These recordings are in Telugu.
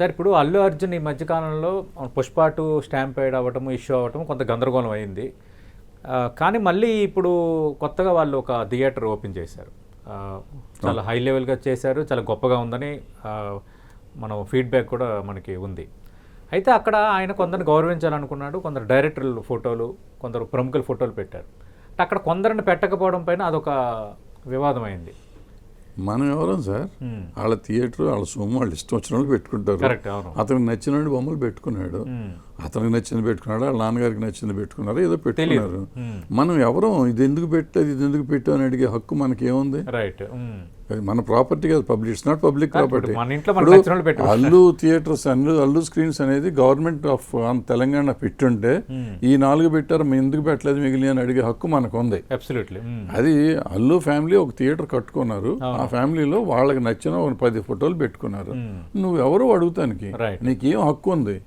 సార్ ఇప్పుడు అల్లు అర్జున్ ఈ మధ్యకాలంలో పుష్ప 2 స్టాంపేడ్ అవ్వటం ఇష్యూ అవ్వటం కొంత గందరగోళం అయింది. కానీ మళ్ళీ ఇప్పుడు కొత్తగా వాళ్ళు ఒక థియేటర్ ఓపెన్ చేశారు. చాలా హై లెవెల్గా చేశారు, చాలా గొప్పగా ఉందని మనం ఫీడ్బ్యాక్ కూడా మనకి ఉంది. అయితే అక్కడ ఆయన కొందరిని గౌరవించాలనుకున్నాడు, కొందరు డైరెక్టర్ల ఫోటోలు, కొందరు ప్రముఖుల ఫోటోలు పెట్టారు. అక్కడ కొందరిని పెట్టకపోవడం పైన అదొక వివాదం అయింది. మనం ఎవరం సార్, వాళ్ళ థియేటర్ వాళ్ళ సొమ్ము వాళ్ళు ఇష్టం వచ్చిన వాళ్ళు పెట్టుకుంటారు. అతనికి నచ్చిన బొమ్మలు పెట్టుకున్నాడు, అతనికి నచ్చింది పెట్టుకున్నాడు, వాళ్ళ నాన్నగారికి నచ్చింది పెట్టుకున్నారు, ఏదో పెట్టుకున్నారు. మనం ఎవరం ఇది ఎందుకు పెట్టారు ఇది ఎందుకు పెట్టావు అని అడిగే హక్కు మనకి ఏముంది? రైట్, మన ప్రాపర్టీ కాదు, public it's not public property. Allu theatres Allu screens అనేది గవర్నమెంట్ ఆఫ్ తెలంగాణ పెట్టుంటే ఈ 4 పెట్టారు ఎందుకు పెట్టలేదు మిగిలి అని అడిగే హక్కు మనకు ఉంది. అది అల్లు ఫ్యామిలీ ఒక థియేటర్ కట్టుకున్నారు, ఆ ఫ్యామిలీలో వాళ్ళకి నచ్చిన ఒక 10 ఫోటోలు పెట్టుకున్నారు. నువ్వు ఎవరు అడుగుతానికి నీకేం హక్కు ఉంది?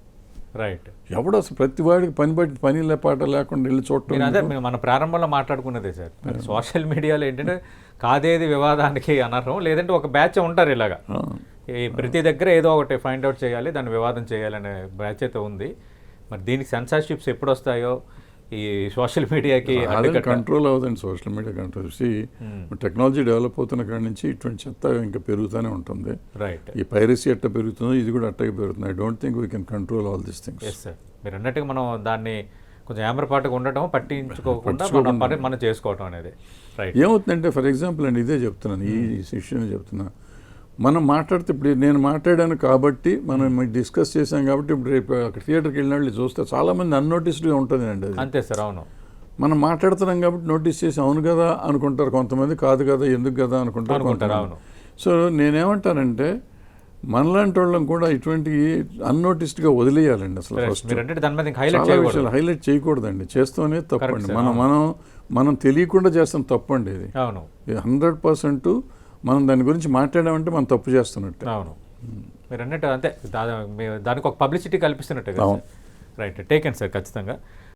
రైట్. ఎవడు అసలు ప్రతి వాడికి పని పాట లేకుండా వెళ్ళి చూడటం. అదే మన ప్రారంభంలో మాట్లాడుకున్నదే సార్, సోషల్ మీడియాలో ఏంటంటే కాదేది వివాదానికి అనర్హం, లేదంటే ఒక బ్యాచ్ ఉంటారు ఇలాగా ప్రతి దగ్గర ఏదో ఒకటి ఫైండ్ అవుట్ చేయాలి, దాన్ని వివాదం చేయాలనే బ్యాచ్ అయితే ఉంది. మరి దీనికి సెన్సార్షిప్స్ ఎప్పుడు వస్తాయో ఈ సోషల్ మీడియాకి కంట్రోల్ అవుతుంది. Social media control technology develop అవుతున్న కాడి నుంచి ఇటువంటి చెత్త ఇంకా పెరుగుతూనే ఉంటుంది. రైట్. ఈ పైరసీ ఎట్ట పెరుగుతుందో ఇది కూడా అట్టగా పెరుగుతుంది. I don't think we can control all this things. Yes sir, మీరు అన్నట్టుగా మనం దాన్ని కొంచెం ఏమరపాటుగా ఉండటం, పట్టించుకోకుండా మనం చేసుకోవటం అనేది. రైట్. ఏమవుతుందంటే ఫర్ ఎగ్జాంపుల్ అండి, ఇదే చెప్తున్నాను, ఈ ఇష్యూని చెప్తున్నా. మనం మాట్లాడితే ఇప్పుడు నేను మాట్లాడాను కాబట్టి మనం డిస్కస్ చేశాం కాబట్టి ఇప్పుడు రేపు అక్కడ థియేటర్కి వెళ్ళిన వాళ్ళు చూస్తే చాలామంది అన్నోటిస్డ్గా ఉంటుంది అండి. అంతే సార్, అవును. మనం మాట్లాడుతున్నాం కాబట్టి నోటీస్ చేసి అవును కదా అనుకుంటారు కొంతమంది, కాదు కదా ఎందుకు కదా అనుకుంటారు. అవును. సో నేనేమంటానంటే మనలాంటి వాళ్ళం కూడా ఇటువంటి అన్నోటిస్డ్గా వదిలేయాలండి. అసలు హైలైట్ చేయకూడదండి, చేస్తూనే తప్పండి. మనం తెలియకుండా చేస్తాం తప్పండి ఇది. 100% మనం దాని గురించి మాట్లాడామంటే మనం తప్పు చేస్తున్నట్టు. అవును, మీరు అన్నట్టు అంతే, దానికి ఒక పబ్లిసిటీ కల్పిస్తున్నట్టు. రైట్, టేకెన్ సార్, ఖచ్చితంగా.